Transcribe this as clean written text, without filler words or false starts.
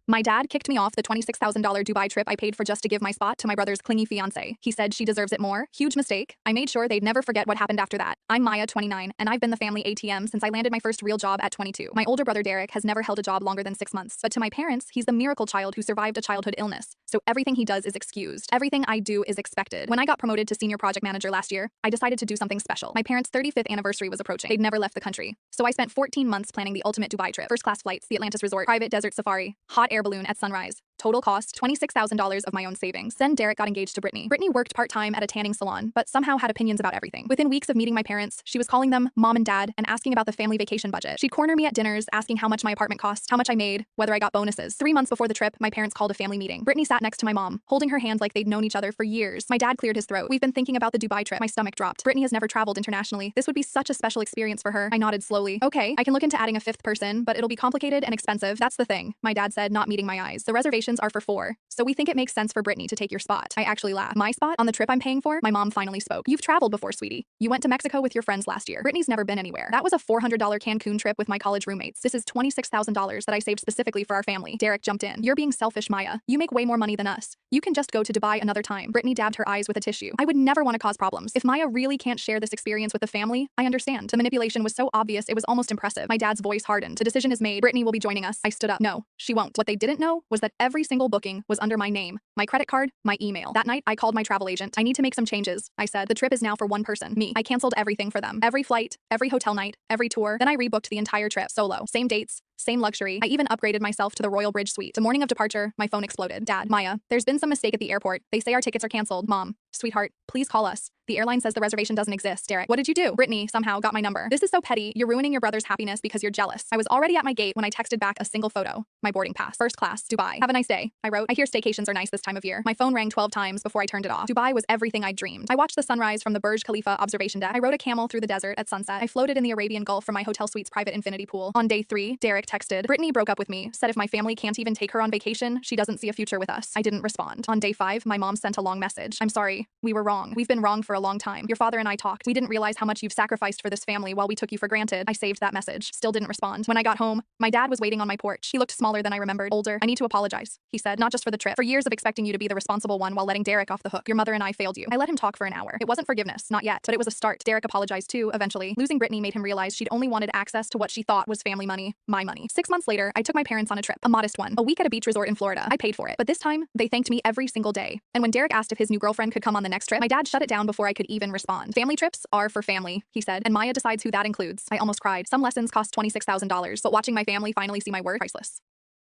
My dad kicked me off the $26,000 Dubai trip I paid for just to give my spot to my brother's clingy fiance. He said she deserves it more. Huge mistake. I made sure they'd never forget what happened after that. I'm Maya, 29, and I've been the family ATM since I landed my first real job at 22. My older brother Derek has never held a job longer than 6 months, but to my parents, he's the miracle child who survived a childhood illness. So everything he does is excused. Everything I do is expected. When I got promoted to senior project manager last year, I decided to do something special. My parents' 35th anniversary was approaching. They'd never left the country. So I spent 14 months planning the ultimate Dubai trip. First class flights, the Atlantis Resort, private desert safari, hot air balloon at sunrise. Total cost, $26,000 of my own savings. Then Derek got engaged to Brittany. Brittany worked part-time at a tanning salon, but somehow had opinions about everything. Within weeks of meeting my parents, she was calling them mom and dad and asking about the family vacation budget. She'd corner me at dinners, asking how much my apartment cost, how much I made, whether I got bonuses. 3 months before the trip, my parents called a family meeting. Brittany sat next to my mom, holding her hand like they'd known each other for years. My dad cleared his throat. We've been thinking about the Dubai trip. My stomach dropped. Brittany has never traveled internationally. This would be such a special experience for her. I nodded slowly. Okay, I can look into adding a 5th person, but it'll be complicated and expensive. That's the thing, my dad said, not meeting my eyes. The reservations are for 4. So we think it makes sense for Brittany to take your spot. I actually laughed. My spot? On the trip I'm paying for? My mom finally spoke. You've traveled before, sweetie. You went to Mexico with your friends last year. Brittany's never been anywhere. That was a $400 Cancun trip with my college roommates. This is $26,000 that I saved specifically for our family. Derek jumped in. You're being selfish, Maya. You make way more money than us. You can just go to Dubai another time. Brittany dabbed her eyes with a tissue. I would never want to cause problems. If Maya really can't share this experience with the family, I understand. The manipulation was so obvious it was almost impressive. My dad's voice hardened. The decision is made. Brittany will be joining us. I stood up. No, she won't. What they didn't know was that every single booking was under my name, my credit card, my email. That night, I called my travel agent. I need to make some changes, I said. The trip is now for one person, me. I canceled everything for them. Every flight, every hotel night, every tour. Then I rebooked the entire trip, solo. Same dates, same luxury. I even upgraded myself to the Royal Bridge suite. The morning of departure, my phone exploded. Dad, Maya, there's been some mistake at the airport. They say our tickets are canceled. Mom, sweetheart, please call us. The airline says the reservation doesn't exist. Derek, what did you do? Brittany somehow got my number. This is so petty. You're ruining your brother's happiness because you're jealous. I was already at my gate when I texted back a single photo. My boarding pass. First class, Dubai. Have a nice day. I wrote. I hear staycations are nice this time of year. My phone rang 12 times before I turned it off. Dubai was everything I dreamed. I watched the sunrise from the Burj Khalifa observation deck. I rode a camel through the desert at sunset. I floated in the Arabian Gulf from my hotel suite's private infinity pool. On day 3, Derek texted. Brittany broke up with me, said if my family can't even take her on vacation, she doesn't see a future with us. I didn't respond. On day 5, my mom sent a long message. I'm sorry. We were wrong. We've been wrong for a long time. Your father and I talked. We didn't realize how much you've sacrificed for this family while we took you for granted. I saved that message. Still didn't respond. When I got home, my dad was waiting on my porch. He looked smaller than I remembered. Older. I need to apologize, he said, not just for the trip. For years of expecting you to be the responsible one while letting Derek off the hook. Your mother and I failed you. I let him talk for an hour. It wasn't forgiveness, not yet, but it was a start. Derek apologized too, eventually. Losing Brittany made him realize she'd only wanted access to what she thought was family money, my money. 6 months later, I took my parents on a trip, a modest one, a week at a beach resort in Florida. I paid for it, but this time, they thanked me every single day. And when Derek asked if his new girlfriend could come on the next trip, my dad shut it down before I could even respond. Family trips are for family, he said, and Maya decides who that includes. I almost cried. Some lessons cost $26,000, but watching my family finally see my worth, priceless.